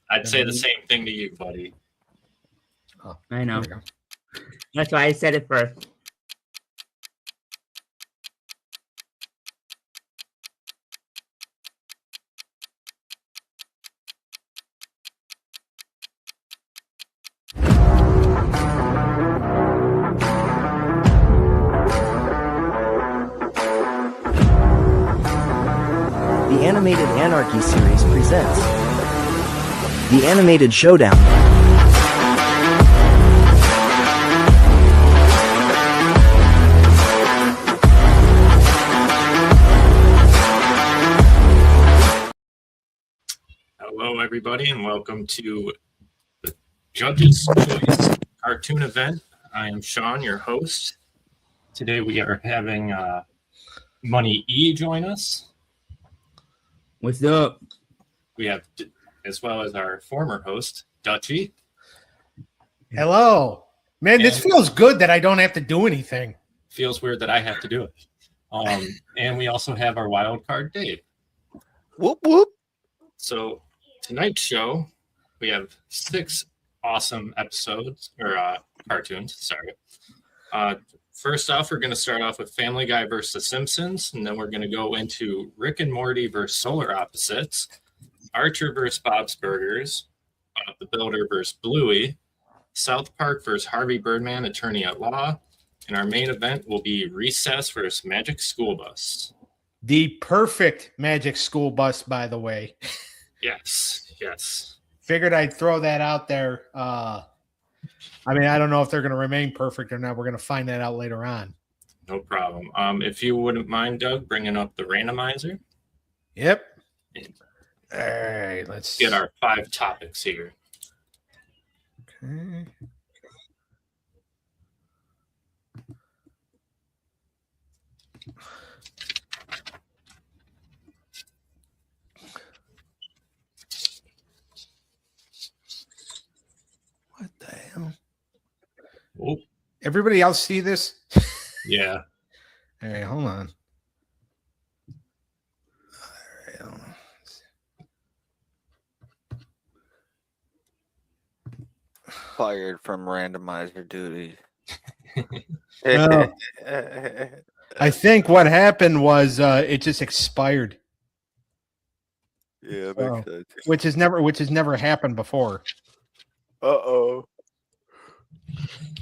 I'd say the same thing to you, buddy. Oh, I know. That's why I said it first. The animated Anarchy series presents The Animated Showdown. Hello, everybody, and welcome to the Judges' Choice cartoon event. I am Shawn, your host. Today we are having Money E join us. What's up? We have, as well as our former host, Dutchy. Hello. Man, this feels good that I don't have to do anything. Feels weird that I have to do it. And we also have our wild card, Dave. Whoop, whoop. So tonight's show, we have 6 awesome episodes, or cartoons, sorry. First off, we're going to start off with Family Guy versus The Simpsons, and then we're going to go into Rick and Morty versus Solar Opposites, Archer versus Bob's Burgers, The Builder versus Bluey, South Park versus Harvey Birdman, Attorney at Law, and our main event will be Recess versus Magic School Bus. The perfect Magic School Bus, by the way. Yes, yes. Figured I'd throw that out there. I mean, I don't know if they're going to remain perfect or not. We're going to find that out later on. No problem. If you wouldn't mind, Doug, bringing up the randomizer. Yep. All right, let's get our 5 topics here. Okay. What the hell? Oh. Everybody else see this? Yeah. All right, hold on. All right, Fired from randomizer duty. I think what happened was it just expired. Yeah, makes sense. Which has never happened before. Uh-oh.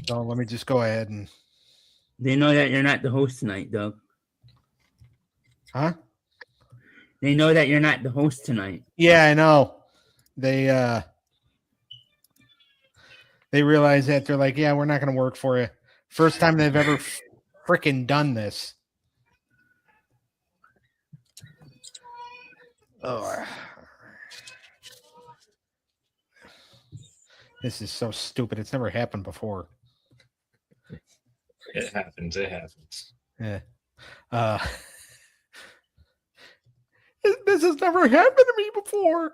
So let me just go ahead and. They know that you're not the host tonight, Doug. Huh? They know that you're not the host tonight. Yeah, I know. They realize that. They're like, yeah, we're not going to work for you. First time they've ever freaking done this. Oh, this is so stupid. It's never happened before. It happens. It happens. Yeah. This has never happened to me before.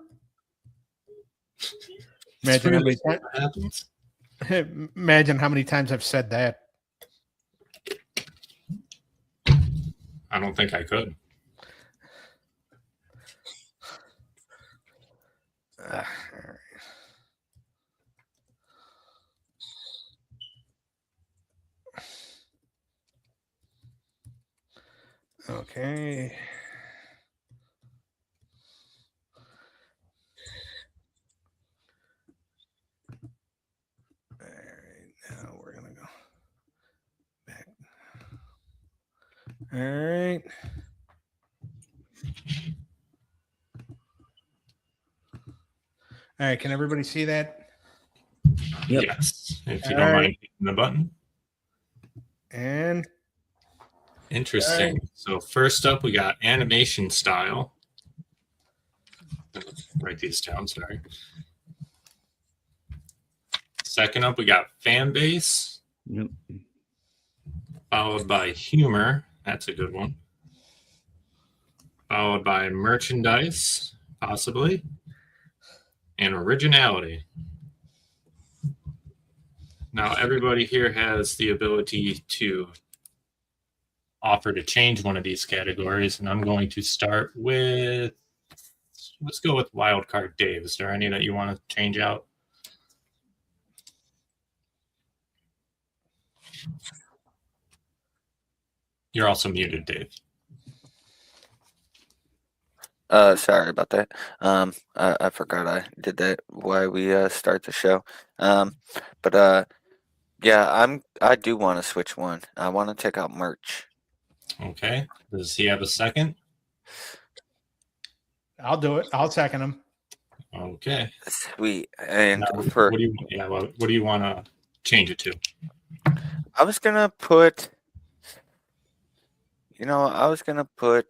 Imagine how many times I've said that. I don't think I could. All right. Okay. All right, now we're gonna go back. All right. All right, can everybody see that? Yep. Yes. If you don't mind hitting the button. And interesting. Right. So first up, we got animation style. Write these down, sorry. Second up, we got fan base. Yep. Followed by humor. That's a good one. Followed by merchandise, possibly. And originality. Now, everybody here has the ability to offer to change one of these categories, and I'm going to start with let's go with wild card Dave. Is there any that you want to change out? You're also muted, Dave. Sorry about that. I forgot I did that while we start the show. Yeah, I do want to switch one. I want to take out merch. Okay. Does he have a second? I'll do it. I'll second him. Okay. Sweet. And Now, for what do you want to change it to? I was gonna put, I was gonna put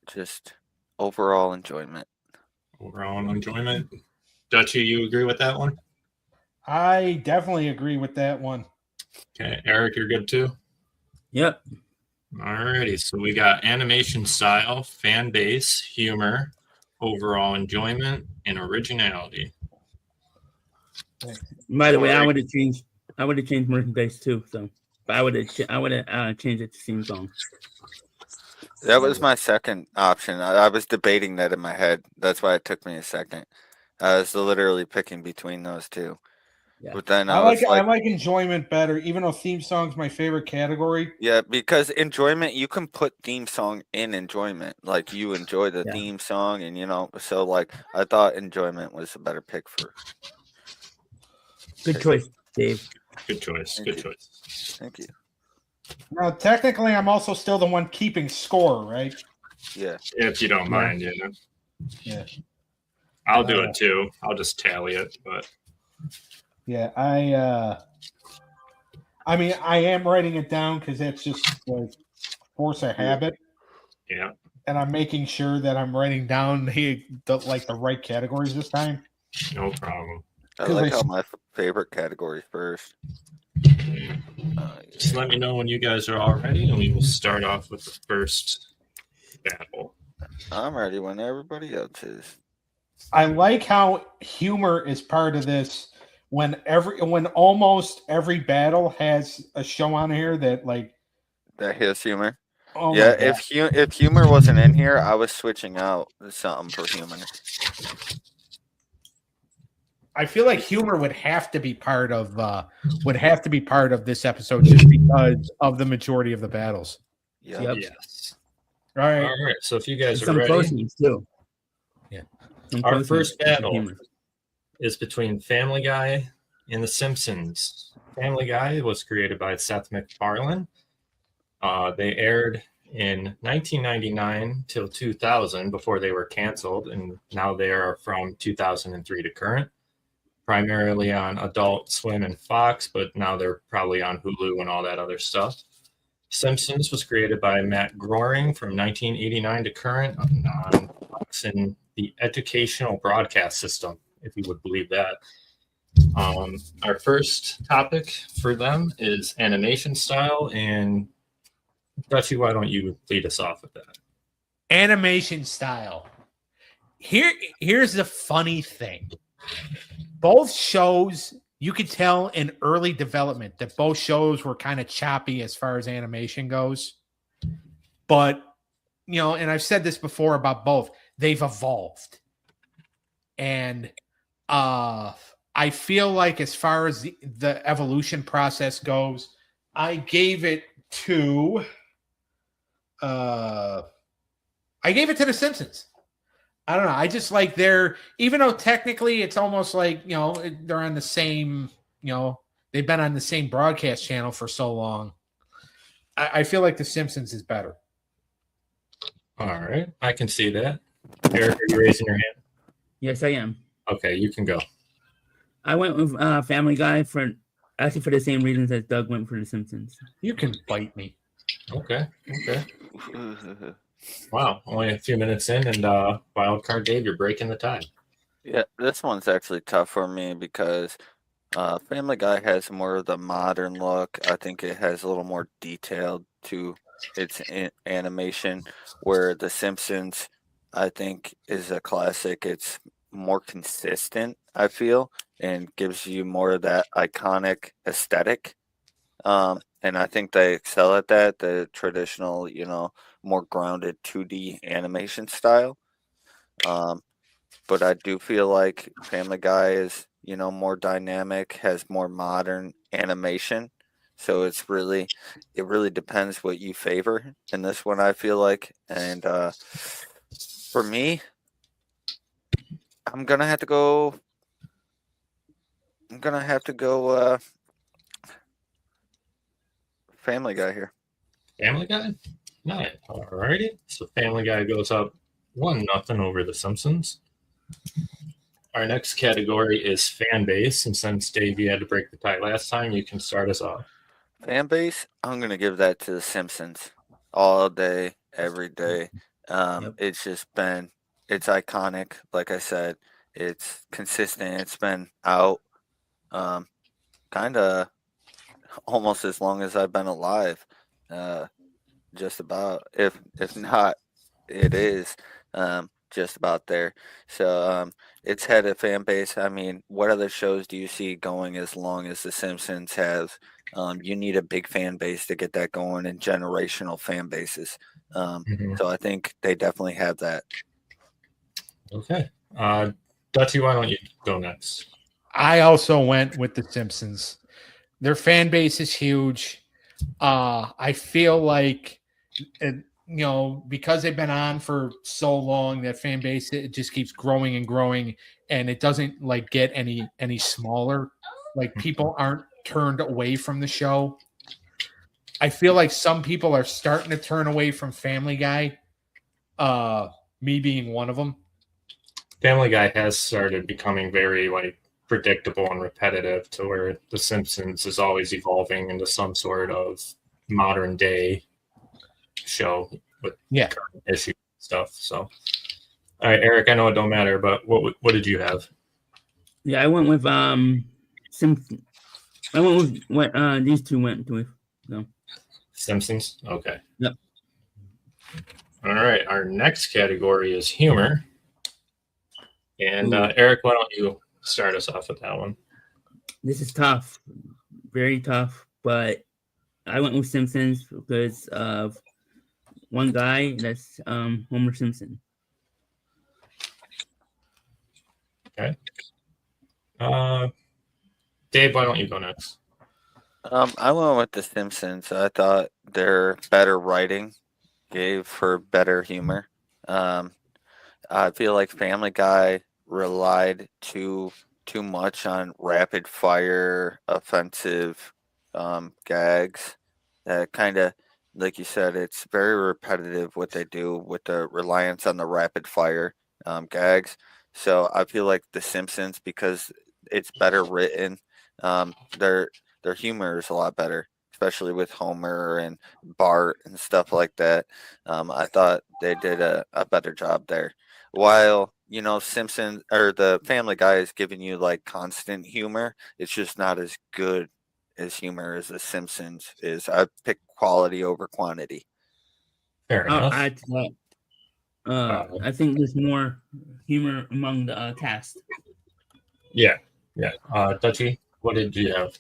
just overall enjoyment. Overall enjoyment. Dutchy, you agree with that one? I definitely agree with that one. Okay. Eric, you're good too? Yep. Alrighty. So we got animation style, fan base, humor, overall enjoyment, and originality. By the way, I would have changed merchandise too. So, but I would have changed it to theme song. That was my second option. I was debating that in my head. That's why it took me a second. I was literally picking between those two. Yeah. But then I like enjoyment better, even though theme song's my favorite category. Yeah, because enjoyment, you can put theme song in enjoyment. Like you enjoy the theme song, and so like I thought enjoyment was a better pick for. Good choice, Dave. Good choice. Thank Good you. choice. Thank you. Now, technically, I'm also still the one keeping score, right? Yeah. If you don't mind, Yeah. I'll do it too. I'll just tally it, but yeah, I mean, I am writing it down because that's just like force of habit. Yeah. And I'm making sure that I'm writing down the right categories this time. No problem. I like how my favorite category first. Just let me know when you guys are all ready, and we will start off with the first battle. I'm ready when everybody else is. I like how humor is part of this. When almost every battle has a show on here that has humor. Oh yeah, if humor wasn't in here, I was switching out something for humor. I feel like humor would have to be part of this episode just because of the majority of the battles. Yep. Yes. All right. All right. So if you guys are Some ready, close ones too. Yeah. Our first battle is between Family Guy and The Simpsons. Family Guy was created by Seth MacFarlane. They aired in 1999 till 2000 before they were canceled, and now they are from 2003 to current. Primarily on Adult Swim and Fox, but now they're probably on Hulu and all that other stuff. Simpsons was created by Matt Groening from 1989 to current on Fox and the educational broadcast system, if you would believe that. Our first topic for them is animation style, and Dutchy, why don't you lead us off with that? Animation style. Here's the funny thing. Both shows, you could tell in early development that both shows were kind of choppy as far as animation goes. But, and I've said this before about both, they've evolved. And I feel like as far as the evolution process goes, I gave it to The Simpsons. I don't know. I just like even though technically it's almost like, they're on the same, they've been on the same broadcast channel for so long. I feel like The Simpsons is better. All right. I can see that. Eric, are you raising your hand? Yes, I am. Okay, you can go. I went with Family Guy for the same reasons as Doug went for The Simpsons. You can bite me. Okay. Wow, only a few minutes in, and wild card Dave, you're breaking the tie. Yeah, this one's actually tough for me because Family Guy has more of the modern look. I think it has a little more detail to its animation, where The Simpsons, I think, is a classic. It's more consistent, I feel, and gives you more of that iconic aesthetic. And I think they excel at that, the traditional, more grounded 2D animation style. but I do feel like Family Guy is, more dynamic, has more modern animation. So it really depends what you favor in this one, I feel like. And for me, I'm gonna have to go. I'm gonna have to go Family Guy here. Family Guy? No. Alrighty. So Family Guy goes up 1-0 over the Simpsons. Our next category is fan base, and since Dave, you had to break the tie last time, you can start us off. Fan base, I'm gonna give that to the Simpsons all day, every day. Yep. It's it's iconic. Like I said, it's consistent. It's been out, kind of almost as long as I've been alive. Just about, if not, it is just about there. So it's had a fan base. I mean, what other shows do you see going as long as The Simpsons have? You need a big fan base to get that going, and generational fan bases. So I think they definitely have that. Okay. Dutchy, why don't you go next? I also went with the Simpsons. Their fan base is huge. I feel like, because they've been on for so long, that fan base, it just keeps growing and growing, and it doesn't like get any smaller. Like, people aren't turned away from the show. I feel like some people are starting to turn away from Family Guy. Me being one of them. Family Guy has started becoming very predictable and repetitive, to where The Simpsons is always evolving into some sort of modern day show with current issue stuff. So, all right, Eric, I know it don't matter, but what did you have? Yeah, I went with Simpsons. I went with what these two went with. So. Simpsons. Okay. Yep. All right. Our next category is humor, and Eric, why don't you start us off with that one? This is tough, very tough, but I went with Simpsons because of one guy, that's Homer Simpson. Okay. Dave, why don't you go next? I went with The Simpsons. I thought their better writing gave for better humor. I feel like Family Guy relied too much on rapid fire offensive gags that kind of, like you said, it's very repetitive what they do with the reliance on the rapid fire gags. So I feel like The Simpsons, because it's better written, their humor is a lot better, especially with Homer and Bart and stuff like that. I thought they did a better job there. While Simpsons or the Family Guy is giving you like constant humor, it's just not as good as humor as The Simpsons is. I pick quality over quantity. Fair enough. Add to that. I think there's more humor among the cast. Yeah. Dutchy, what did you have?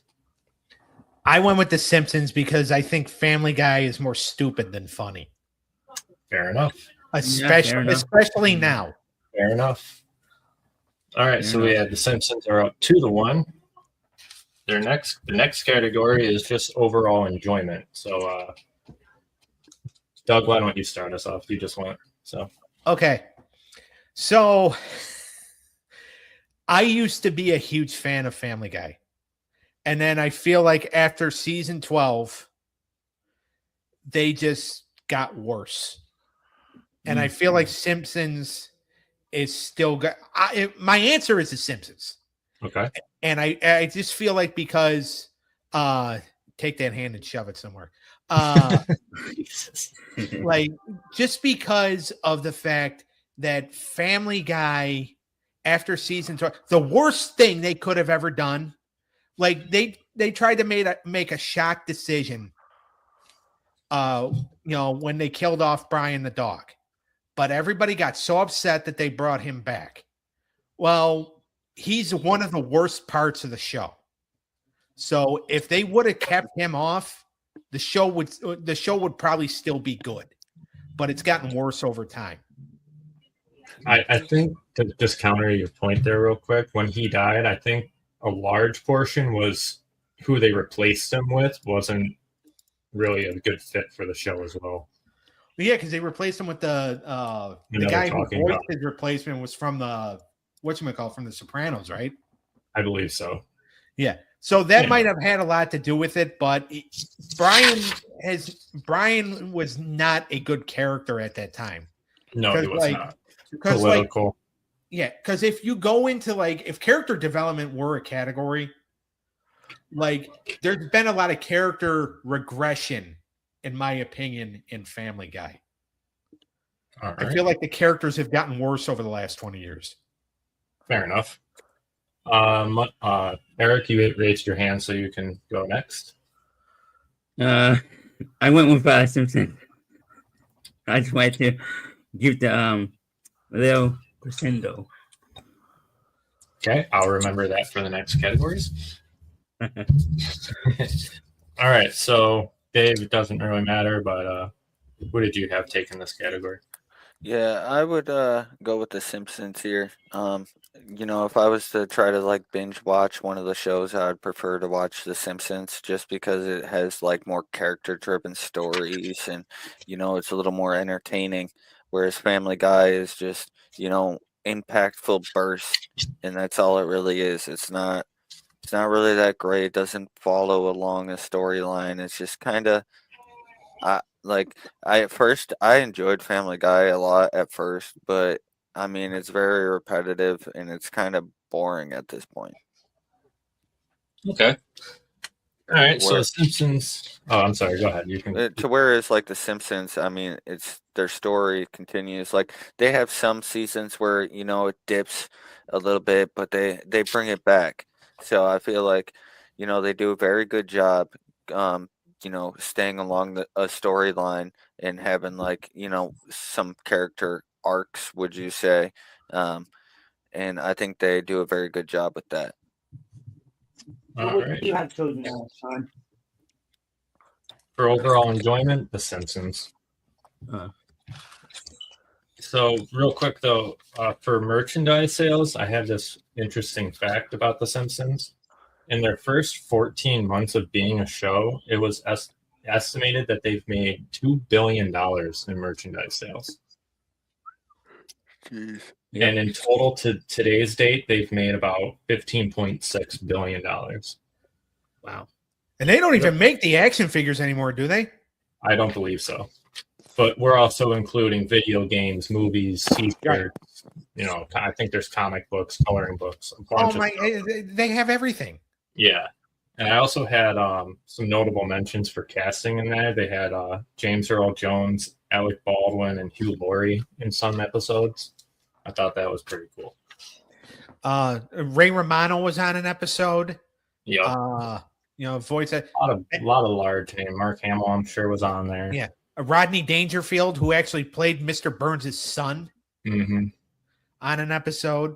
I went with The Simpsons because I think Family Guy is more stupid than funny. Fair enough. Especially now. Fair enough. All right, so we have The Simpsons are up 2-1. The next category is just overall enjoyment. So, Doug, why don't you start us off? You just went. So okay. So I used to be a huge fan of Family Guy. And then I feel like after season 12, they just got worse. And I feel like Simpsons is still good. My answer is The Simpsons. Okay. And I just feel like because take that hand and shove it somewhere. Like, just because of the fact that Family Guy after season 12, the worst thing they could have ever done, like they tried to make a shock decision, when they killed off Brian the dog, but everybody got so upset that they brought him back. Well, he's one of the worst parts of the show. So if they would have kept him off, the show would probably still be good, but it's gotten worse over time. I think to just counter your point there real quick, when he died, I think a large portion was who they replaced him with wasn't really a good fit for the show as well. But yeah, because they replaced him with the guy who voiced his replacement was from the from the Sopranos, right? I believe so. Yeah. So that might have had a lot to do with it, but Brian was not a good character at that time. No, he was not. Because political. Because if you go into if character development were a category, there's been a lot of character regression, in my opinion, in Family Guy. All right. I feel like the characters have gotten worse over the last 20 years. Fair enough. Eric, you raised your hand, so you can go next. I went with Simpsons. I just wanted to give the little crescendo. Okay, I'll remember that for the next categories. All right, so Dave, it doesn't really matter, but what did you have taken this category? Yeah, I would go with the Simpsons here. If I was to try to binge watch one of the shows, I'd prefer to watch The Simpsons just because it has more character driven stories and it's a little more entertaining. Whereas Family Guy is just, impactful burst, and that's all it really is. It's not really that great. It doesn't follow along a storyline. It's just kind of at first I enjoyed Family Guy a lot at first, but I mean it's very repetitive and it's kind of boring at this point. Okay. All right. So The Simpsons. Oh, I'm sorry. Go ahead. You can. To whereas The Simpsons, I mean, it's their story continues. They have some seasons where it dips a little bit, but they bring it back. So I feel they do a very good job. Staying along a storyline and having some character arcs, would you say? And I think they do a very good job with that. All right. You have chosen Shawn? For overall enjoyment, The Simpsons. So real quick though, for merchandise sales, I have this interesting fact about The Simpsons. In their first 14 months of being a show, it was estimated that they've made $2 billion in merchandise sales. Jeez. And in total to today's date, they've made about $15.6 billion. Wow. And they don't even make the action figures anymore, do they? I don't believe so. But we're also including video games, movies, t-shirts. I think there's comic books, coloring books, a bunch of stuff. They have everything. Yeah. And I also had some notable mentions for casting in there. They had James Earl Jones, Alec Baldwin, and Hugh Laurie in some episodes. I thought that was pretty cool. Ray Romano was on an episode. Yeah. Voice a lot of large name. Mark Hamill, I'm sure, was on there. Yeah. Rodney Dangerfield, who actually played Mr. Burns' son on an episode.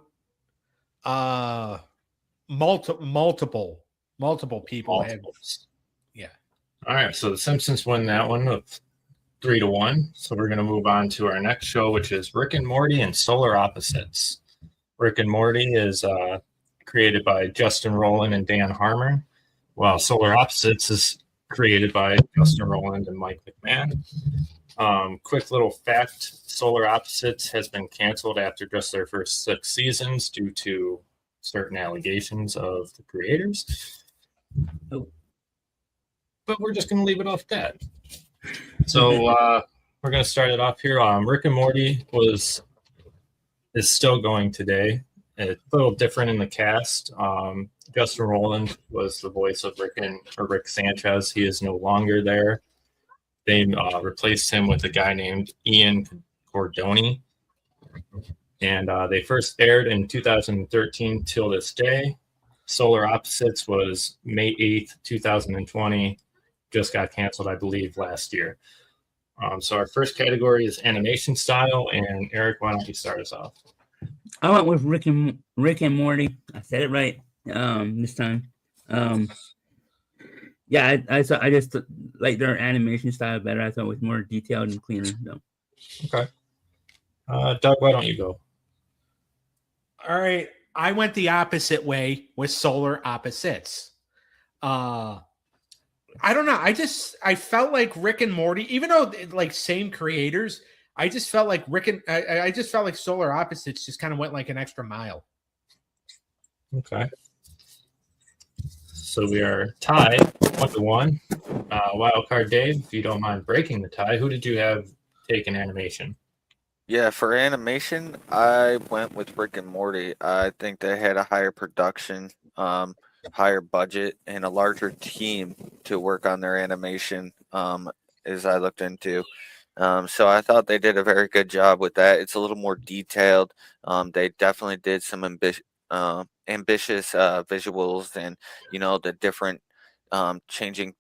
Multiple people. Yeah. All right. So The Simpsons win that one of 3-1. So we're going to move on to our next show, which is Rick and Morty and Solar Opposites. Rick and Morty is created by Justin Roiland and Dan Harmon, while Solar Opposites is created by Justin Roiland and Mike McMahon. Quick little fact, Solar Opposites has been canceled after just their first 6 seasons due to certain allegations of the creators. But we're just going to leave it off that. So we're going to start it off here. Rick and Morty is still going today. It's a little different in the cast. Justin Roiland was the voice of Rick Sanchez. He is no longer there. They replaced him with a guy named Ian Cordoni. And they first aired in 2013 till this day. Solar Opposites was May 8th, 2020. Just got canceled, I believe, last year. So our first category is animation style. And Eric, why don't you start us off? I went with Rick and Morty. I said it right this time. Yeah, I just like their animation style better. I thought it was more detailed and cleaner. So. Okay. Doug, why don't you go? All right. I went the opposite way with Solar Opposites. I don't know. I felt like Rick and Morty, even though like same creators, I just felt like I just felt like Solar Opposites just kind of went like an extra mile. Okay. So we are tied 1-1. Wild card Dave, if you don't mind breaking the tie, who did you have take in animation? Yeah, for animation, I went with Rick and Morty. I think they had a higher production, higher budget, and a larger team to work on their animation, as I looked into. So I thought they did a very good job with that. It's a little more detailed. They definitely did some ambitious visuals, and the different changing,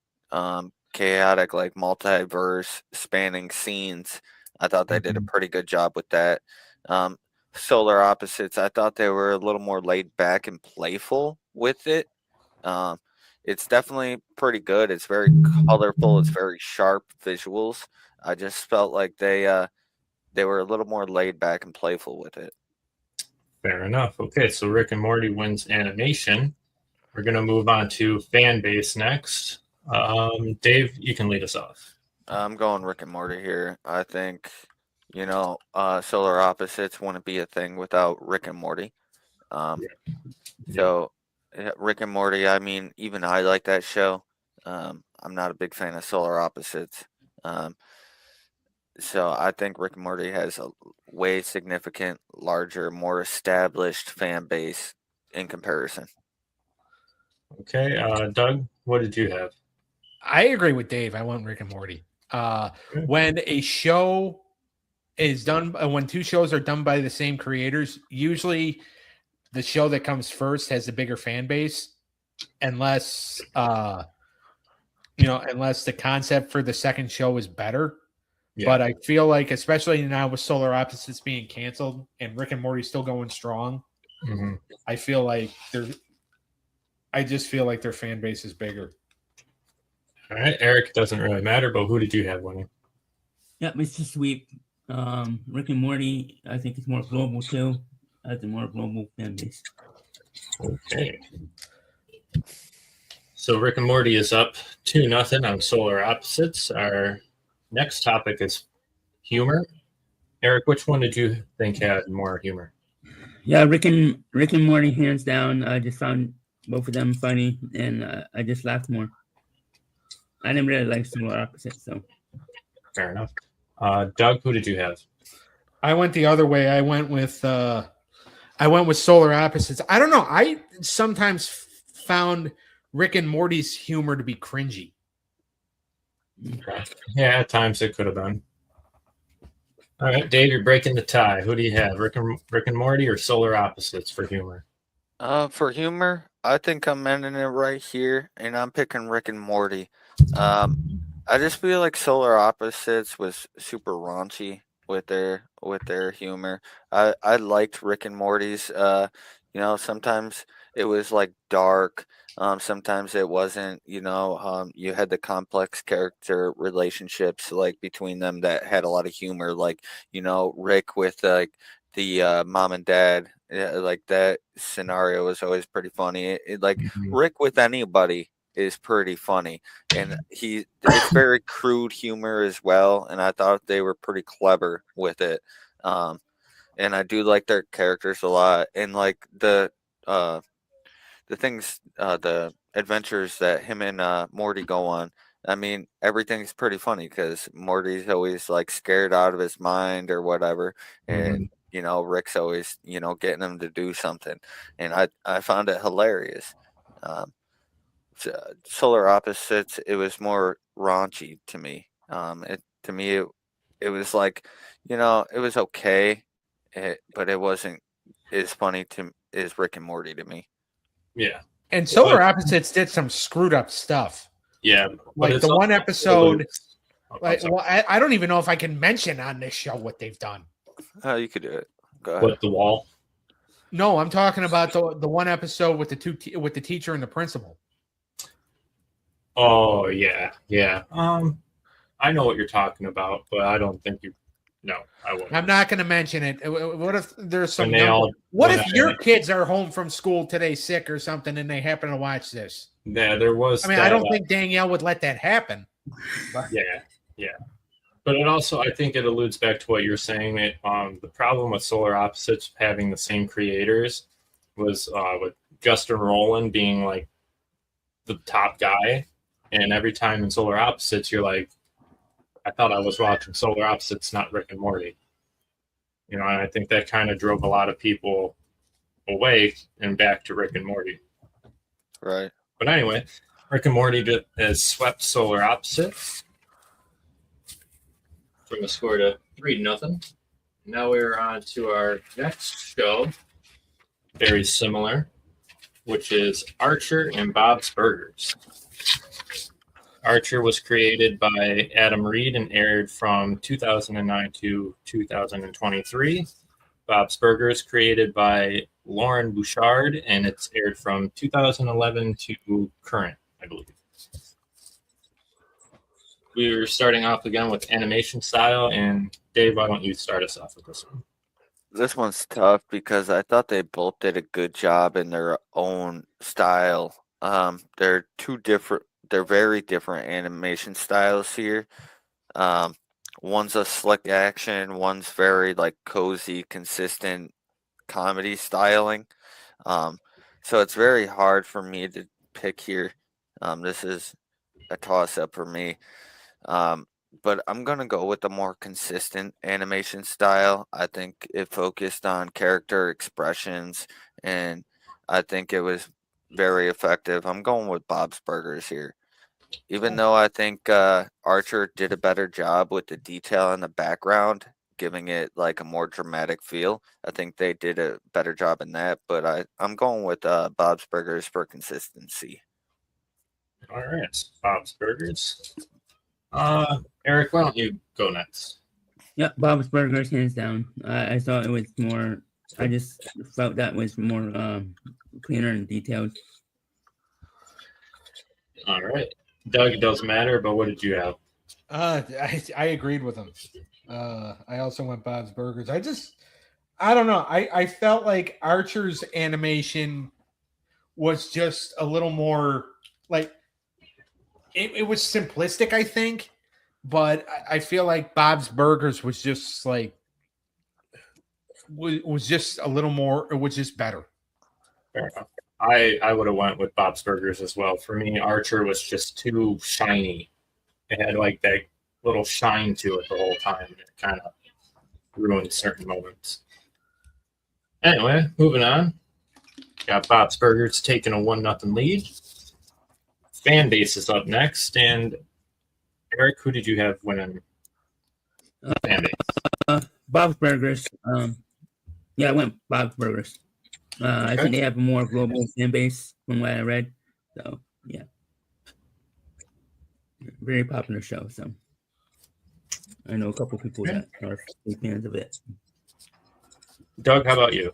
chaotic, like multiverse spanning scenes. I thought they did a pretty good job with that. Um, Solar Opposites, I thought they were a little more laid back and playful with it. Um, it's definitely pretty good. It's very colorful. It's very sharp visuals. I just felt like they were a little more laid back and playful with it. Fair enough. Okay, so Rick and Morty wins animation. We're going to move on to fan base next. Dave, you can lead us off. I'm going Rick and Morty here. I think, Solar Opposites wouldn't be a thing without Rick and Morty. So, Rick and Morty, I mean, even I like that show. I'm not a big fan of Solar Opposites. So I think Rick and Morty has a way significant, larger, more established fan base in comparison. Okay, Doug, what did you have? I agree with Dave. I want Rick and Morty. When a show is done, when two shows are done by the same creators, usually the show that comes first has a bigger fan base, unless unless the concept for the second show is better. Yeah. But I feel like, especially now with Solar Opposites being canceled and Rick and Morty still going strong, I just feel like their fan base is bigger. All right, Eric, doesn't really matter, but who did you have winning? Yep, it's just sweep. Rick and Morty, I think it's more global too. Has a more global fan base. Okay. So Rick and Morty is up 2-0 on Solar Opposites. Our next topic is humor. Eric, which one did you think had more humor? Yeah, Rick and Morty, hands down. I just found both of them funny, and I just laughed more. I didn't really like Solar Opposites, so. Fair enough. Doug, who did you have? I went the other way. I went with Solar Opposites. I don't know. I sometimes found Rick and Morty's humor to be cringy. Okay. Yeah, at times it could have been. All right, Dave, you're breaking the tie. Who do you have, Rick and Morty or Solar Opposites for humor? For humor, I think I'm ending it right here, and I'm picking Rick and Morty. I just feel like Solar Opposites was super raunchy with their humor. I liked Rick and Morty's. Sometimes it was like dark. Sometimes it wasn't. You had the complex character relationships like between them that had a lot of humor. Like Rick with like the mom and dad. Like that scenario was always pretty funny. Rick with anybody is pretty funny, and it's very crude humor as well, and I thought they were pretty clever with it. And I do like their characters a lot, and like the things, the adventures that him and Morty go on. I mean, everything's pretty funny because Morty's always like scared out of his mind or whatever, and Rick's always getting him to do something, and I found it hilarious. Solar Opposites, it was more raunchy to me. It was like, it was okay, but it wasn't as funny as Rick and Morty to me. Yeah. And Solar Opposites did some screwed up stuff. Yeah. Like the one episode, I don't even know if I can mention on this show what they've done. You could do it. Go ahead. What, the wall? No, I'm talking about the one episode with with the teacher and the principal. Oh yeah. I know what you're talking about, but I don't think you No, I won't. I'm not going to mention it. What if there's some? When they all- what when if I- your kids are home from school today, sick or something, and they happen to watch this? Yeah, there was. I mean, I don't think Danielle would let that happen. Yeah. But it also, I think it alludes back to what you're saying. That the problem with Solar Opposites having the same creators was with Justin Roiland being like the top guy, and every time in Solar Opposites, you're like, I thought I was watching Solar Opposites, not Rick and Morty. You know, and I think that kind of drove a lot of people away and back to Rick and Morty. Right. But anyway, Rick and Morty has swept Solar Opposites from a score to 3-0. Now we're on to our next show, very similar, which is Archer and Bob's Burgers. Archer was created by Adam Reed and aired from 2009 to 2023. Bob's Burgers created by Lauren Bouchard, and it's aired from 2011 to current, I believe. We're starting off again with animation style, and Dave, why don't you start us off with this one? This one's tough because I thought they both did a good job in their own style. They're very different animation styles here. One's a slick action, one's very like cozy, consistent comedy styling. So it's very hard for me to pick here. This is a toss up for me. But I'm going to go with the more consistent animation style. I think it focused on character expressions, and I think it was very effective. I'm going with Bob's Burgers here. Even though I think Archer did a better job with the detail in the background, giving it like a more dramatic feel. I think they did a better job in that, but I'm going with Bob's Burgers for consistency. All right, Bob's Burgers. Eric, why don't you go next? Yeah, Bob's Burgers, hands down. I thought it was more. I just felt that was more cleaner and detailed. All right, Doug, it doesn't matter, but what did you have? I agreed with him. I also went Bob's Burgers. I don't know. I felt like Archer's animation was just a little more like it was simplistic, I think, but I feel like Bob's Burgers was just like was just a little more. It was just better. Fair enough. I would have went with Bob's Burgers as well. For me, Archer was just too shiny. It had like that little shine to it the whole time. It kind of ruined certain moments. Anyway, moving on. Got Bob's Burgers taking a 1-0 lead. Fan base is up next, and Eric, who did you have winning fan base? Bob's Burgers. Yeah, I went Bob's Burgers. I think they have a more global fan base from what I read. So yeah, very popular show. So I know a couple people that are big fans of it. Doug, how about you?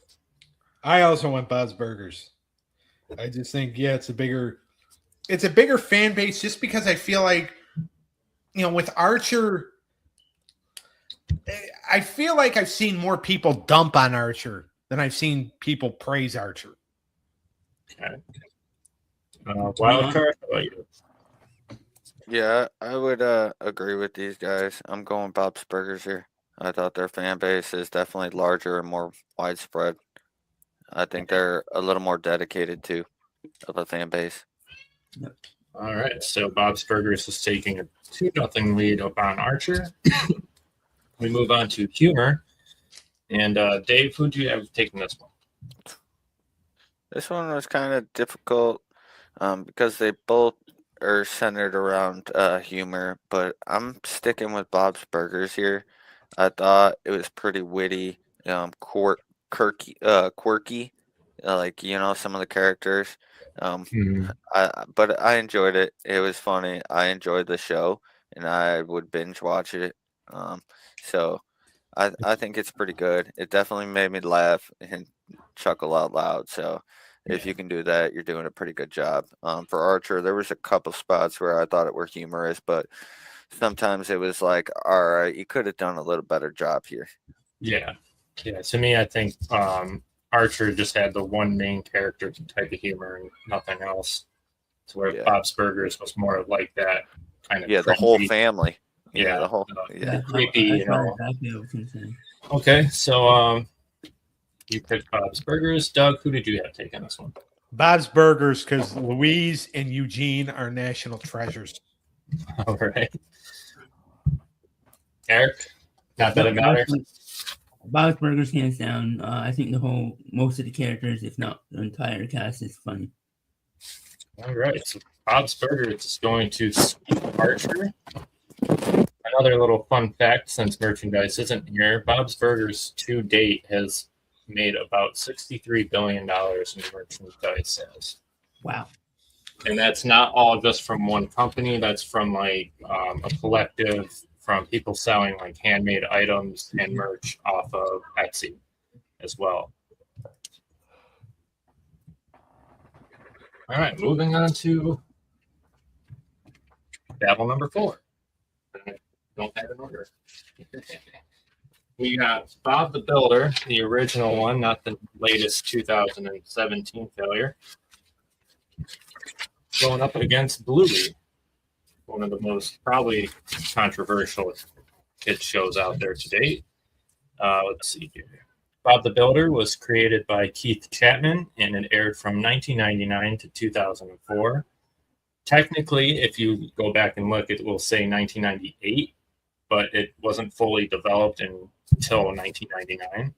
I also went Bob's Burgers. I just think it's a bigger fan base just because I feel like, with Archer, I feel like I've seen more people dump on Archer than I've seen people praise Archer. Okay. Wildcard, how about you? Yeah, I would agree with these guys. I'm going Bob's Burgers here. I thought their fan base is definitely larger and more widespread. I think they're a little more dedicated to of a fan base. All right, so Bob's Burgers is taking a 2-0 lead up on Archer. We move on to humor. And Dave, who do you have taking this one? This one was kind of difficult because they both are centered around humor, but I'm sticking with Bob's Burgers here. I thought it was pretty witty, quirky, like some of the characters. But I enjoyed it. It was funny. I enjoyed the show, and I would binge watch it. So I think it's pretty good. It definitely made me laugh and chuckle out loud. So if you can do that, you're doing a pretty good job. For Archer, there was a couple spots where I thought it were humorous, but sometimes it was like, all right, you could have done a little better job here. Yeah. To me, I think Archer just had the one main character type of humor and nothing else. To where Yeah. Bob's Burgers was more like that kind of The whole cringy. family. Yeah, the whole creepy, you know. Exactly what I was gonna say. Okay, so you picked Bob's Burgers. Doug, who did you have taken this one? Bob's Burgers, because Louise and Eugene are national treasures. All right. Eric, not that it matters. Bob's Burgers, hands down. I think most of the characters, if not the entire cast, is funny. All right, so Bob's Burgers is going to Steve Archer. Another little fun fact, since merchandise isn't here, Bob's Burgers to date has made about $63 billion in merchandise sales. Wow. And that's not all just from one company. That's from like a collective, from people selling like handmade items and merch off of Etsy as well. All right, moving on to battle number 4. Don't have an order. We got Bob the Builder, the original one, not the latest 2017 failure, going up against Bluey, one of the most probably controversial kids shows out there to date. Let's see here. Bob the Builder was created by Keith Chapman, and it aired from 1999 to 2004. Technically, if you go back and look, it will say 1998, but it wasn't fully developed until 1999.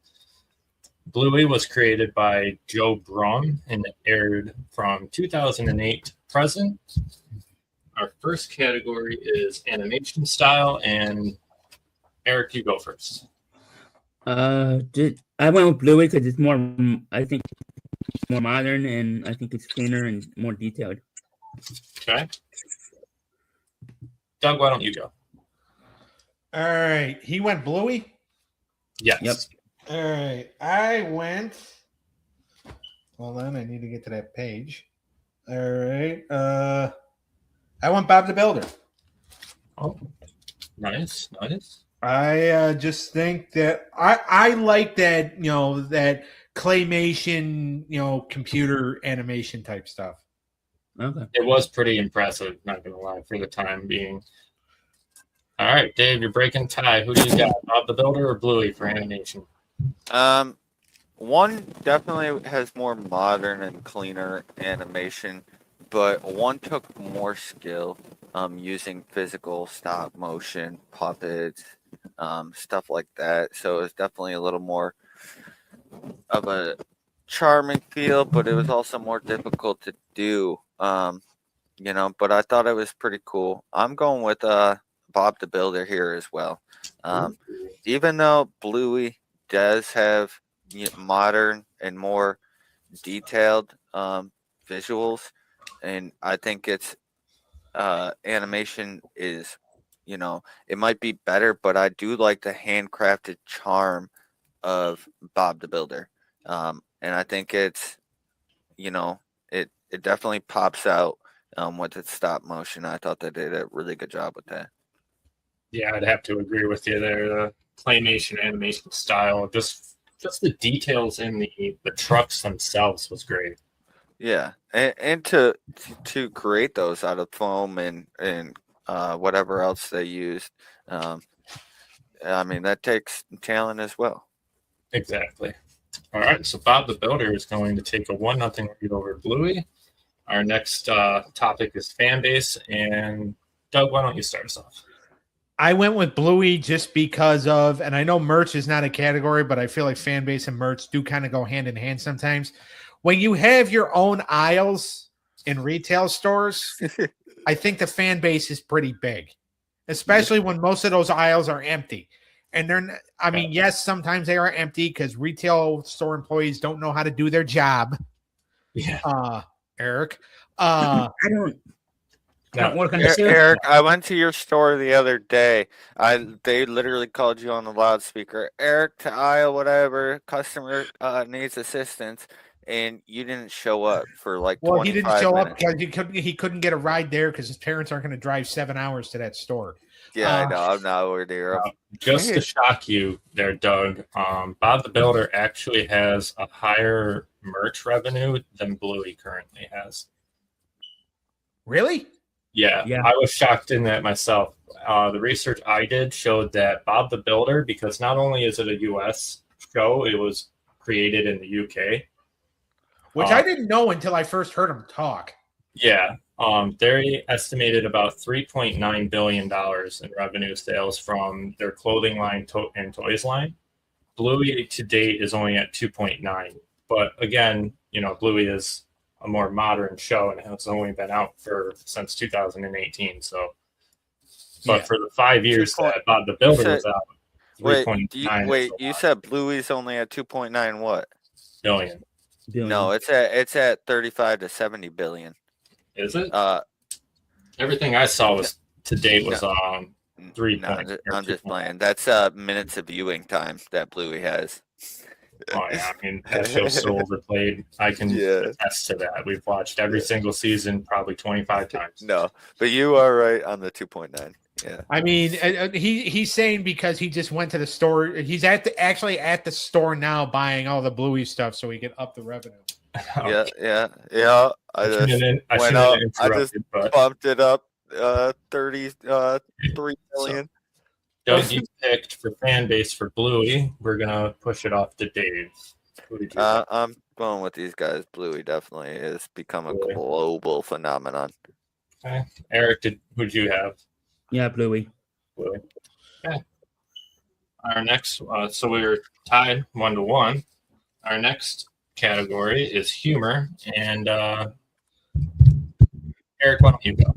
Bluey was created by Joe Brum and it aired from 2008 to present. Our first category is animation style, and Eric, you go first. I went with Bluey because it's more, I think, more modern, and I think it's cleaner and more detailed. Okay. Doug, why don't you go? All right. He went Bluey? Yes. Yep. All right. I went. Hold on. I need to get to that page. All right. I went Bob the Builder. Oh, nice. I just think that I like that, that claymation, computer animation type stuff. Okay. It was pretty impressive, not gonna lie, for the time being. All right, Dave, you're breaking tie. Who do you got, Bob the Builder or Bluey for animation? One definitely has more modern and cleaner animation, but one took more skill, using physical stop motion, puppets, stuff like that. So it's definitely a little more of a charming feel, but it was also more difficult to do. But I thought it was pretty cool. I'm going with Bob the Builder here as well. Even though Bluey does have modern and more detailed visuals, and I think its animation is, it might be better, but I do like the handcrafted charm of Bob the Builder. And I think it's, it definitely pops out with its stop motion. I thought they did a really good job with that. Yeah, I'd have to agree with you there. The claymation animation style, just the details in the trucks themselves was great. Yeah, and to create those out of foam and whatever else they used, I mean, that takes talent as well. Exactly. All right, so Bob the Builder is going to take a 1-0 lead over Bluey. Our next topic is fan base, and Doug, why don't you start us off? I went with Bluey just because of, and I know merch is not a category, but I feel like fan base and merch do kind of go hand in hand sometimes. When you have your own aisles in retail stores, I think the fan base is pretty big, especially when most of those aisles are empty. And they're, I mean, yes, sometimes they are empty because retail store employees don't know how to do their job. Yeah. Eric. I don't work on the sales Eric, floor. I went to your store the other day. They literally called you on the loudspeaker. Eric to aisle, whatever. Customer needs assistance. and you didn't show up for like Well, he didn't 25 show minutes. up because he couldn't get a ride there because his parents aren't going to drive 7 hours to that store. Yeah, I know. I'm not over there. Just to shock you there, Doug, Bob the Builder actually has a higher merch revenue than Bluey currently has. Really? Yeah, I was shocked in that myself. The research I did showed that Bob the Builder, because not only is it a U.S. show, it was created in the U.K. Which I didn't know until I first heard him talk. Yeah, they estimated about $3.9 billion in revenue sales from their clothing line and toys line. Bluey to date is only at 2.9. But again, Bluey is a more modern show and it's only been out since 2018. So, but for the 5 years that Bob the Builder was out, wait, you said Bluey's only at 2.9 what? Billion. No, it's at 35 to 70 billion. Is it? Everything I saw was to date was 3. I'm just playing. That's minutes of viewing time that Bluey has. Oh yeah, I mean that show's so overplayed. I can attest to that. We've watched every single season probably 25 times. No, but you are right on the 2.9. Yeah. I mean, he's saying because he just went to the store. He's actually at the store now buying all the Bluey stuff so he can up the revenue. Yeah. I just bumped it up 33 million. Doug, you picked for fan base for Bluey. We're gonna push it off to Dave. I'm going with these guys. Bluey definitely has become a global phenomenon. Okay. Eric, who'd you have? Yeah, Bluey. Bluey. Okay. Our next, so we were tied 1-1. Our next category is humor, and Eric, why don't you go?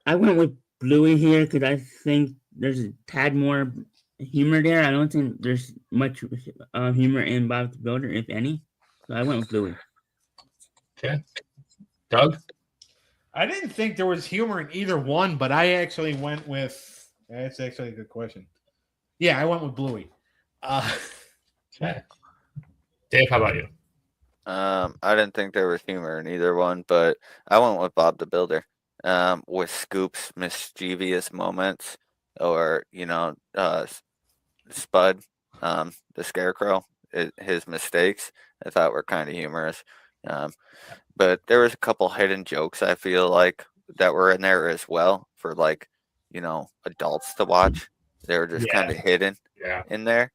I went with Bluey here because I think there's a tad more humor there. I don't think there's much humor in Bob the Builder, if any. So I went with Bluey. Okay. Doug? I didn't think there was humor in either one, but I actually went with... That's actually a good question. Yeah, I went with Bluey. Okay. Dave, how about you? I didn't think there was humor in either one, but I went with Bob the Builder. With Scoop's mischievous moments, or Spud, the Scarecrow, his mistakes, I thought were kind of humorous. But there was a couple hidden jokes I feel like that were in there as well for adults to watch. They were just kind of hidden in there.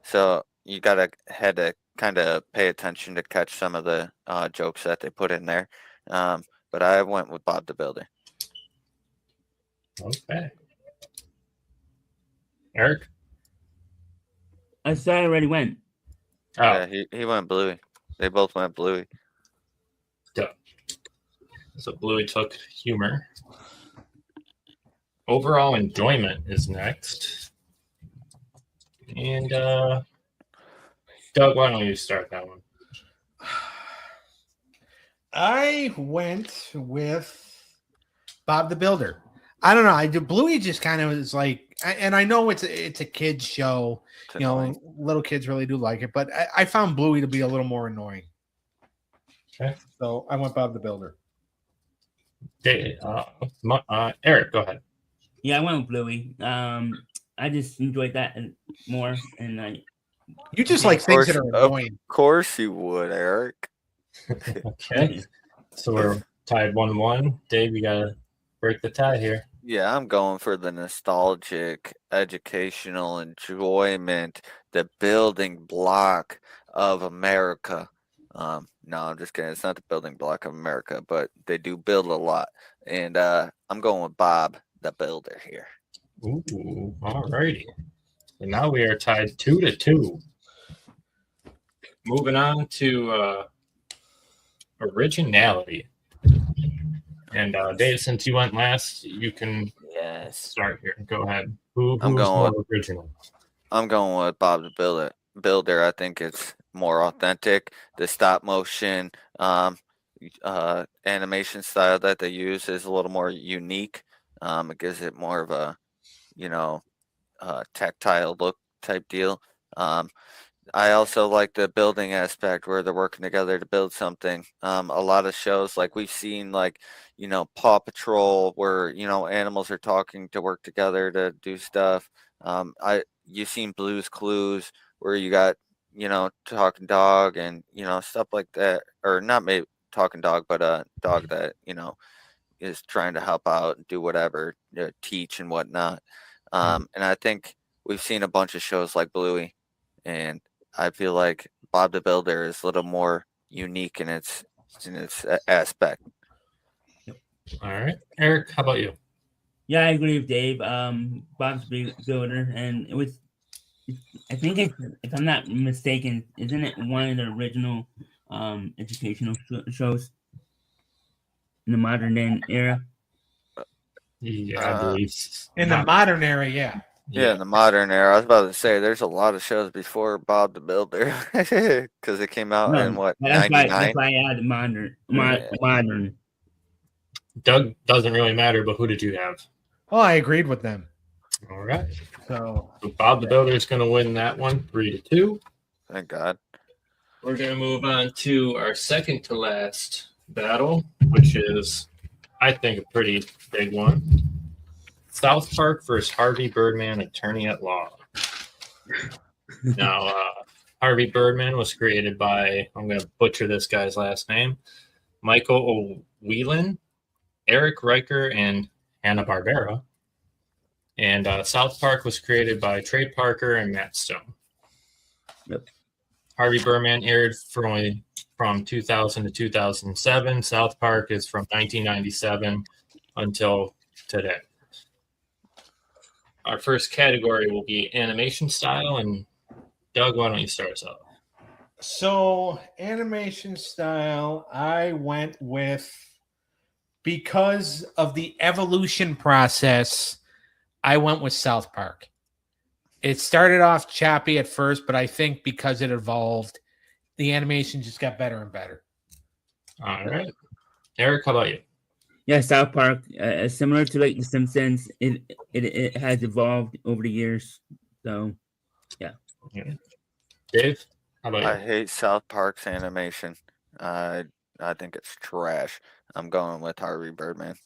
So you had to kind of pay attention to catch some of the jokes that they put in there. But I went with Bob the Builder. Okay. Eric? I said I already went. Oh. Yeah, he went Bluey. They both went Bluey. Duh. So Bluey took humor. Overall enjoyment is next. And Doug, why don't you start that one? I went with Bob the Builder. I don't know. Bluey just kind of is like, and I know it's a kid's show. Little kids really do like it, but I found Bluey to be a little more annoying. Okay. So I went Bob the Builder. Eric, go ahead. Yeah, I went with Bluey. I just enjoyed that more, and you just like things that are annoying. Of course you would, Eric. Okay. So we're tied 1-1. Dave, you gotta break the tie here. Yeah, I'm going for the nostalgic, educational enjoyment, the building block of America. No, I'm just kidding. It's not the building block of America, but they do build a lot. And I'm going with Bob the Builder here. Ooh, all righty. And now we are tied 2-2. Moving on to originality. And Dave, since you went last, you can start here. Go ahead. Who's more original? I'm going with Bob the Builder. I think it's more authentic. The stop motion animation style that they use is a little more unique. It gives it more of a tactile look type deal. I also like the building aspect where they're working together to build something. A lot of shows like we've seen, like, Paw Patrol, where animals are talking to work together to do stuff. You've seen Blue's Clues where you got talking dog and stuff like that, or not maybe talking dog, but a dog that is trying to help out and do whatever, teach and whatnot. And I think we've seen a bunch of shows like Bluey, and I feel like Bob the Builder is a little more unique in its aspect. All right, Eric, how about you? Yeah, I agree with Dave. Bob's Big Builder, and it was. I think if I'm not mistaken, isn't it one of the original educational shows in the modern day era? Yeah, I believe In the modern era, yeah. Yeah, in the modern era. I was about to say there's a lot of shows before Bob the Builder because it came out in what, That's 99? why I added modern. Yeah. Modern. Doug, doesn't really matter, but who did you have? Oh, I agreed with them. All right. So Bob the Builder is going to win that one, 3-2. Thank God. We're going to move on to our second to last battle, which is, I think, a pretty big one. South Park versus Harvey Birdman, Attorney at Law. Now, Harvey Birdman was created by, I'm going to butcher this guy's last name, Michael O'Whelan, Eric Riker, and Hanna-Barbera. And South Park was created by Trey Parker and Matt Stone. Yep. Harvey Birdman aired from 2000 to 2007. South Park is from 1997 until today. Our first category will be animation style. And Doug, why don't you start us off? So, animation style, I went with, because of the evolution process, I went with South Park. It started off choppy at first, but I think because it evolved, the animation just got better and better. All right. Eric, how about you? Yeah, South Park, similar to like The Simpsons, it has evolved over the years. So, yeah. Dave, how about you? I hate South Park's animation. I think it's trash. I'm going with Harvey Birdman.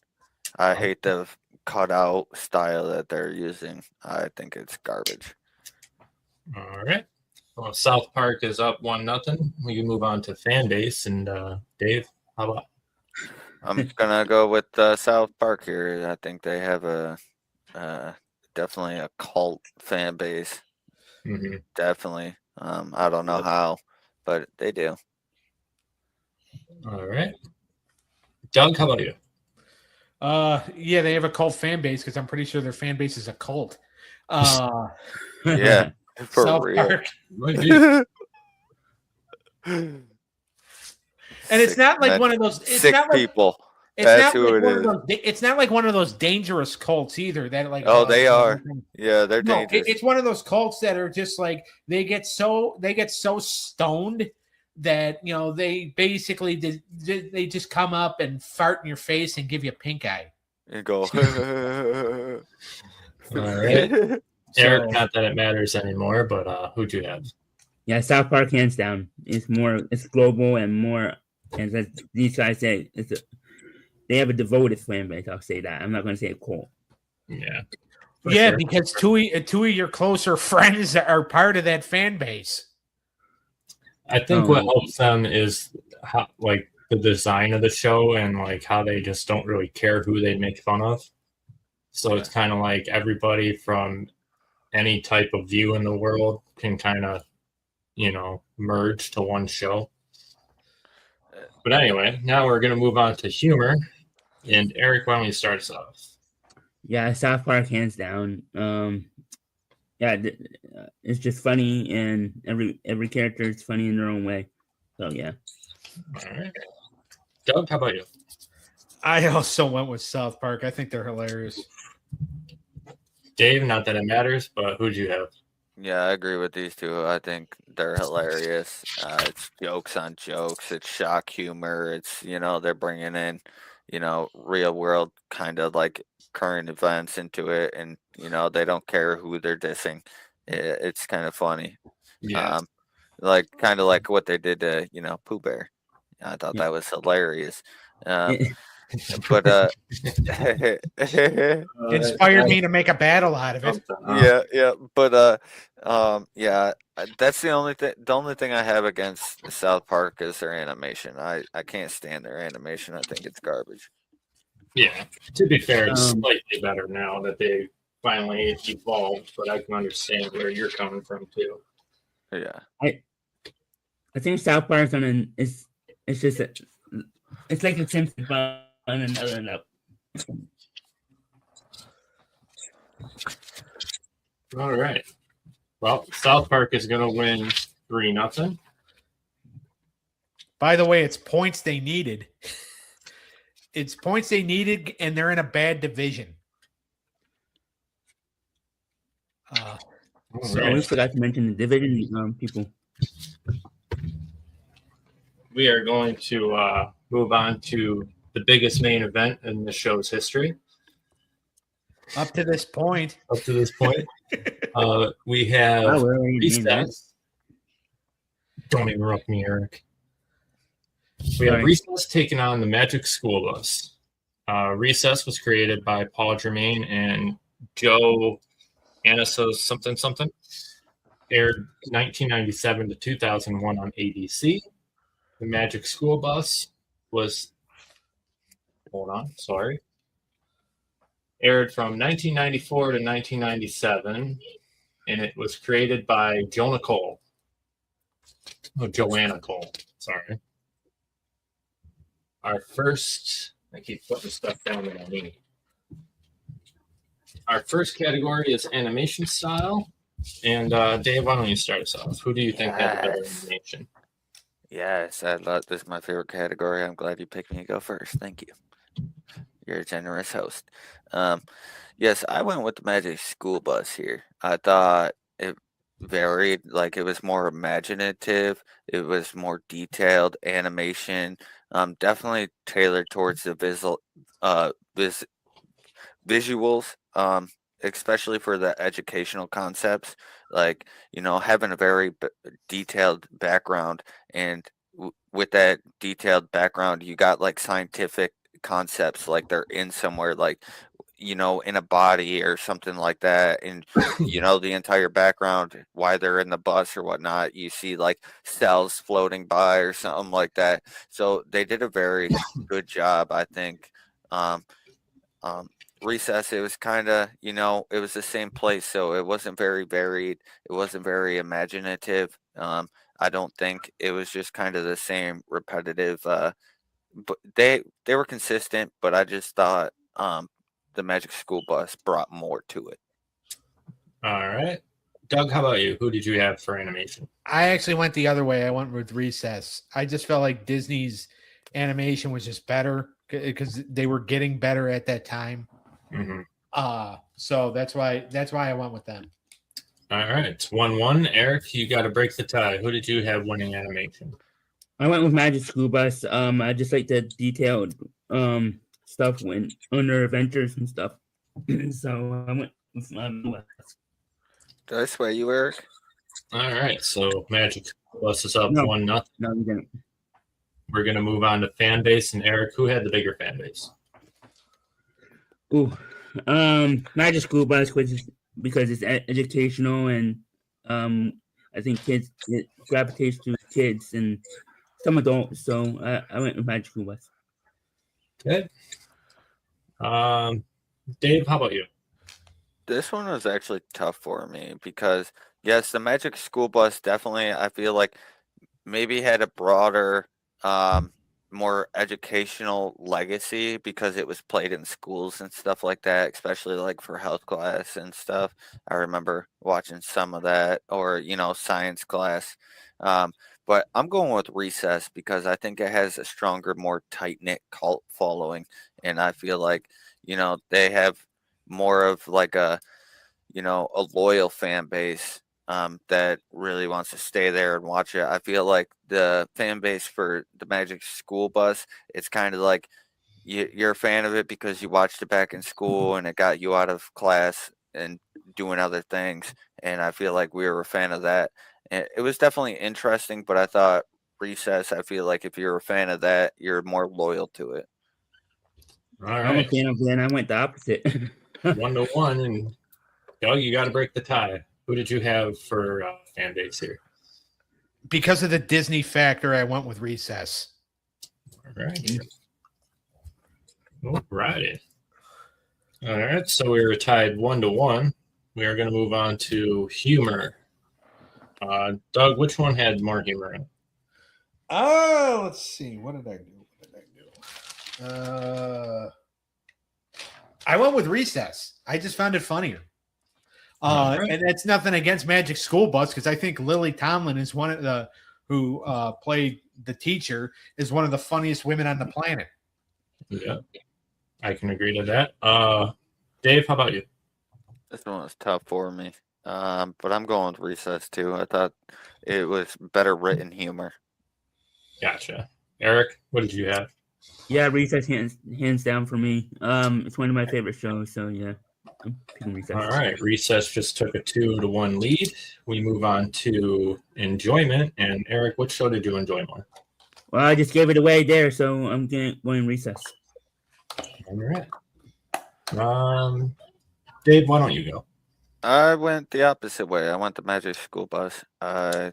I hate the cutout style that they're using. I think it's garbage. All right. Well, South Park is up 1-0. We can move on to fan base. And Dave, how about? I'm gonna go with South Park here. I think they have a definitely a cult fan base. Mm-hmm. Definitely. I don't know how, but they do. All right. Doug, how about you? Yeah, they have a cult fan base because I'm pretty sure their fan base is a cult. Yeah, for South real. Park. Might be. And it's not like one of those. It's sick not like, people. It's That's not who like it one is. of those. It's not like one of those dangerous cults either. That like. Oh, they are. Yeah, they're No, dangerous. it's one of those cults that are just like they get so stoned that they basically they just come up and fart in your face and give you a pink eye. You go. All right. Eric, not that it matters anymore, but who'd you have? Yeah, South Park, hands down. It's global and more. And as these guys say, they have a devoted fan base. I'll say that. I'm not going to say a cult. Yeah. Yeah, Sure. because two of your closer friends are part of that fan base. I think what helps them is how, like, the design of the show and like how they just don't really care who they make fun of. So it's kind of like everybody from any type of view in the world can kind of, merge to one show. But anyway, now we're going to move on to humor. And Eric, why don't you start us off? Yeah, South Park, hands down. It's just funny, and every character is funny in their own way. So yeah. All right. Doug, how about you? I also went with South Park. I think they're hilarious. Dave, not that it matters, but who'd you have? Yeah, I agree with these two. I think they're hilarious. It's jokes on jokes. It's shock humor. It's, they're bringing in, real world kind of like current events into it. And, they don't care who they're dissing. It's kind of funny. Yeah. like kind of like what they did to Pooh Bear. I thought Yeah. that was hilarious. It- But Inspired me to make a battle out of it. yeah, but yeah, that's the only thing. The only thing I have against South Park is their animation. I can't stand their animation. I think it's garbage. Yeah. To be fair, it's Um, slightly better now that they finally evolved, but I can understand where you're coming from too. Yeah, I think South Park's on an it's just it's like the Simpsons but on another level. All right. Well, South Park is going to win 3-0. By the way, it's points they needed. It's points they needed, and they're in a bad division. All So right. we forgot to mention the division people. We are going to move on to the biggest main event in the show's history. Up to this point, Up to this point, we have Oh, we're already in that. Recess. Don't interrupt me, Eric. We have Sorry. Recess taking on the Magic School Bus. Recess was created by Paul Germain and Joe Anasos something. Aired 1997 to 2001 on ABC. The Magic School Bus was, aired from 1994 to 1997, and it was created by Joanna Cole. Sorry. I keep putting stuff down that I need. Our first category is animation style. And Dave, why don't you start us off? Who do you think had the better Yes. animation? Yes, this is my favorite category. I'm glad you picked me to go first. Thank you. You're a generous host. Yes, I went with the Magic School Bus here. I thought it varied, like it was more imaginative, it was more detailed animation, definitely tailored towards the visuals, especially for the educational concepts, like having a very detailed background, and with that detailed background you got like scientific concepts, like they're in somewhere, like in a body or something like that, and the entire background, why they're in the bus or whatnot, you see like cells floating by or something like that. So they did a very good job, I think. um, um, Recess, it was kind of, it was the same place, so it wasn't very varied. It wasn't very imaginative. I don't think it was just kind of the same repetitive. But they were consistent, but I just thought the Magic School Bus brought more to it. All right. Doug, how about you? Who did you have for animation? I actually went the other way. I went with Recess. I just felt like Disney's animation was just better because they were getting better at that time. Mm-hmm. So that's why I went with them. All right. It's 1-1. Eric, you got to break the tie. Who did you have winning animation? I went with Magic School Bus. I just like the detailed stuff when under adventures and stuff. So I went with West. Did I sway you, Eric? All right. So Magic Bus is up 1-0. No, you didn't. We're going to move on to fan base. And Eric, who had the bigger fan base? Ooh, Magic School Bus, because it's educational, and I think it gravitates to kids and some adults. So I went with Magic School Bus. Okay. Dave, how about you? This one was actually tough for me because, yes, the Magic School Bus definitely, I feel like, maybe had a broader, more educational legacy because it was played in schools and stuff like that, especially like for health class and stuff. I remember watching some of that, or science class. But I'm going with Recess because I think it has a stronger, more tight knit cult following, and I feel like they have more of like a loyal fan base that really wants to stay there and watch it. I feel like the fan base for the Magic School Bus, it's kind of like you're a fan of it because you watched it back in school and it got you out of class and doing other things. And I feel like we were a fan of that. it was definitely interesting, but I thought Recess, I feel like if you're a fan of that, you're more loyal to it. All I'm a right, fan of Glenn. I went the opposite. 1-1, and Doug, you got to break the tie. Who did you have for fan base here? Because of the Disney factor, I went with Recess. All right. All righty. All right, so we were tied 1-1. We are going to move on to humor. Doug, which one had more humor in it? Oh, let's see. What did I do? I went with Recess. I just found it funnier. Right. And that's nothing against Magic School Bus, because I think Lily Tomlin is one of the who played the teacher is one of the funniest women on the planet. Yeah, I can agree to that. Dave, how about you? This one was tough for me, but I'm going with Recess too. I thought it was better written humor. Gotcha. Eric, what did you have? Yeah, Recess hands down for me. It's one of my favorite shows, so yeah, I'm picking Recess. All right, Recess just took a 2-1 lead. We move on to enjoyment. And Eric, which show did you enjoy more? Well, I just gave it away there, so I'm going Recess. All right. Dave, why don't you go? I went the opposite way. I went the Magic School Bus. I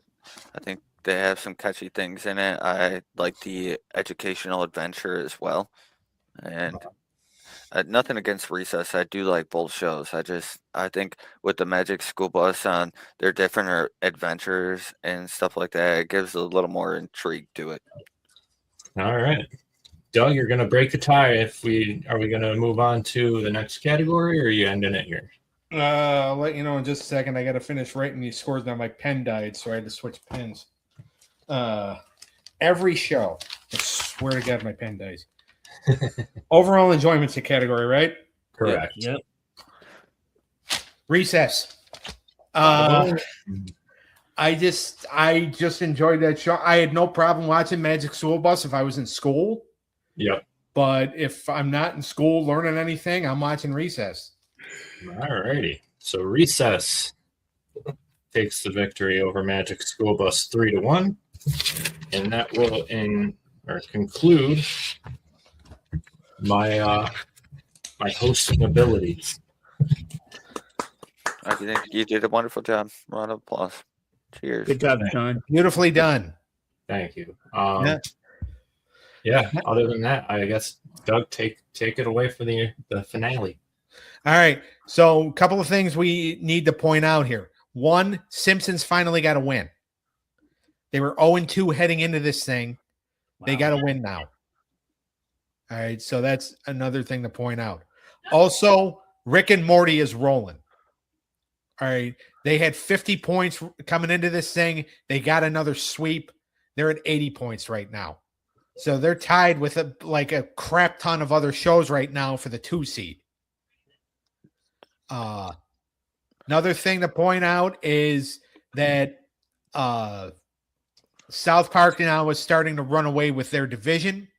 think they have some catchy things in it. I like the educational adventure as well. And nothing against Recess. I do like both shows. I think with the Magic School Bus on their different adventures and stuff like that, it gives a little more intrigue to it. All right. Doug, you're going to break the tie. Are we going to move on to the next category, or are you ending it here? I'll let you know in just a second. I got to finish writing these scores down. My pen died, so I had to switch pens. Every show. I swear to God, my pen dies. Overall enjoyment's a category, right? Correct. Yep. Recess. I just enjoyed that show. I had no problem watching Magic School Bus if I was in school. Yep. But if I'm not in school learning anything, I'm watching Recess. All righty. So Recess takes the victory over Magic School Bus 3-1. And that will conclude my my hosting abilities. I think you did a wonderful job. Round of applause. Cheers. Good job, Shawn. Beautifully done. Thank you. Yeah. Other than that, I guess Doug, take it away for the finale. All right. So a couple of things we need to point out here. One, Simpsons finally got a win. They were 0-2 heading into this thing. Wow. They got a win now. All right. So that's another thing to point out. Also, Rick and Morty is rolling. All right. They had 50 points coming into this thing. They got another sweep. They're at 80 points right now. So they're tied with a crap ton of other shows right now for the 2 seed. Another thing to point out is that South Park now is starting to run away with their division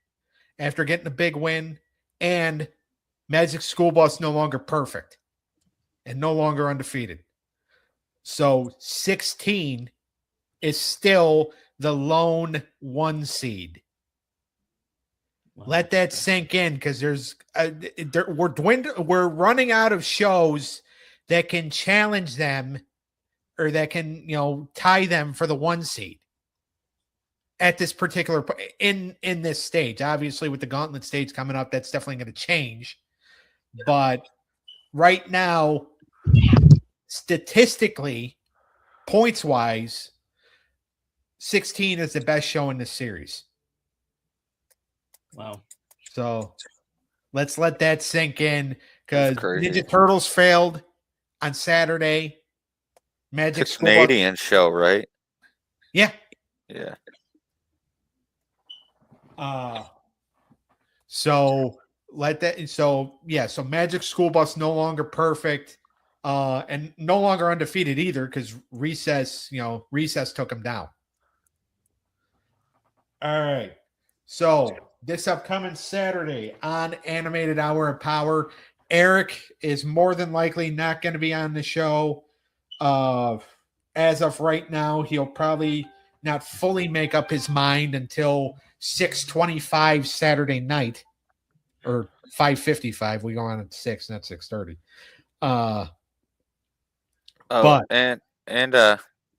after getting a big win, and Magic School Bus no longer perfect and no longer undefeated. So 16 is still the lone 1 seed. Wow. Let that sink in, because we're running out of shows that can challenge them or that can tie them for the 1 seed at this particular in this stage. Obviously, with the gauntlet stage coming up, that's definitely going to change. But right now, statistically, points wise, 16 is the best show in this series. Wow. So let's let that sink in, because Ninja Turtles failed on Saturday. Magic School Canadian show, right? Yeah. Yeah. So Magic School Bus no longer perfect, and no longer undefeated either, because Recess took them down. All right. So this upcoming Saturday on Animated Hour of Power, Eric is more than likely not going to be on the show. as of right now, he'll probably not fully make up his mind until 6:25 Saturday night, or 5:55. We go on at 6, not 6:30. But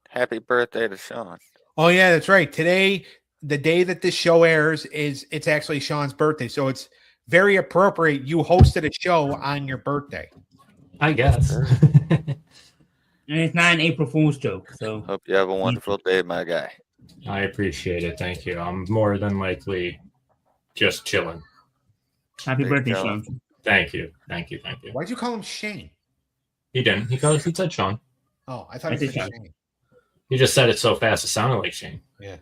happy birthday to Shawn. oh yeah, that's right. Today, the day that this show airs, it's actually Shawn's birthday, so it's very appropriate you hosted a show on your birthday. I guess. And it's not an April Fool's joke, so Hope you have a wonderful day, my guy. I appreciate it. Thank you. I'm more than likely just chilling. happy There you birthday, go. Sean. Thank you. Thank you. Why'd you call him Shane? He didn't. He said Shawn. Oh, I thought I he did said Sean. Shane. You just said it so fast it sounded like Shane. Yeah.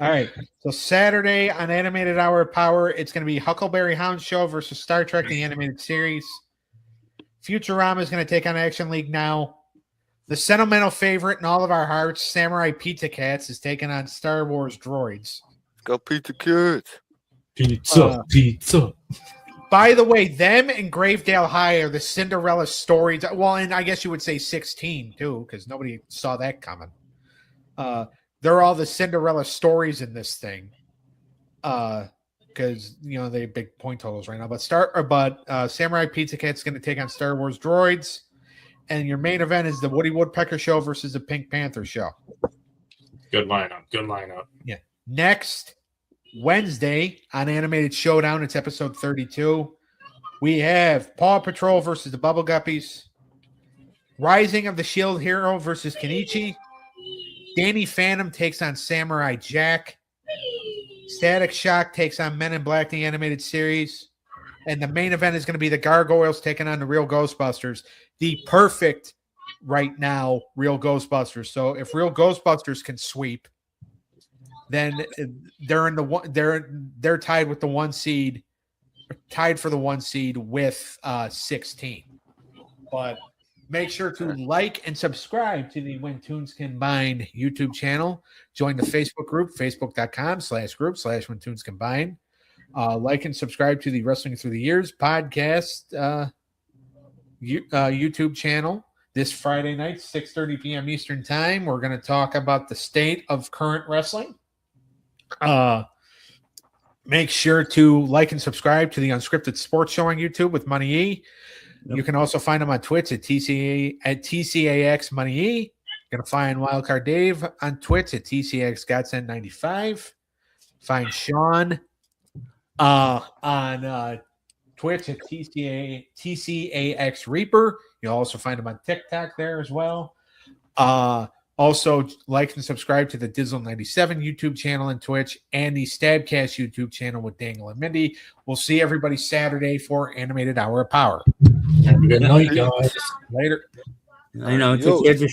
All right. So Saturday on Animated Hour of Power, it's going to be Huckleberry Hound Show versus Star Trek, the animated series. Futurama is going to take on Action League now. The sentimental favorite in all of our hearts, Samurai Pizza Cats, is taking on Star Wars Droids. Go Pizza Kids. Pizza. By the way, them and Gravedale High are the Cinderella stories. Well, and I guess you would say 16 too, because nobody saw that coming. They're all the Cinderella stories in this thing. Because they have big point totals right now. But Samurai Pizza Cat's going to take on Star Wars Droids, and your main event is the Woody Woodpecker Show versus the Pink Panther Show. Good lineup. Yeah. Next Wednesday on Animated Showdown, it's episode 32. We have Paw Patrol versus the Bubble Guppies, Rising of the Shield Hero versus Kenichi, Danny Phantom takes on Samurai Jack, Static Shock takes on Men in Black, the animated series, and the main event is going to be the Gargoyles taking on the Real Ghostbusters, the perfect right now Real Ghostbusters. So if Real Ghostbusters can sweep, then they're tied with the 1 seed, tied for the 1 seed with 16. But make sure to like and subscribe to the When Tunes Combine YouTube channel. Join the Facebook group, facebook.com/group/When Tunes Combine. Like and subscribe to the Wrestling Through the Years podcast YouTube channel. This Friday night, 6:30 p.m. Eastern Time, we're going to talk about the state of current wrestling. Make sure to like and subscribe to the Unscripted Sports Show on YouTube with Money E. Yep. You can also find him on Twitch at TCAX Money E. You're going to find Wildcard Dave on Twitch at TCAX Godsend 95. Find Shawn on Twitch at TCAX Reaper. You'll also find him on TikTok there as well. Also, like and subscribe to the Dizzle 97 YouTube channel and Twitch and the Stabcast YouTube channel with Dangle and Mindy. We'll see everybody Saturday for Animated Hour of Power. Have a good night, guys. Later. I know. Take care of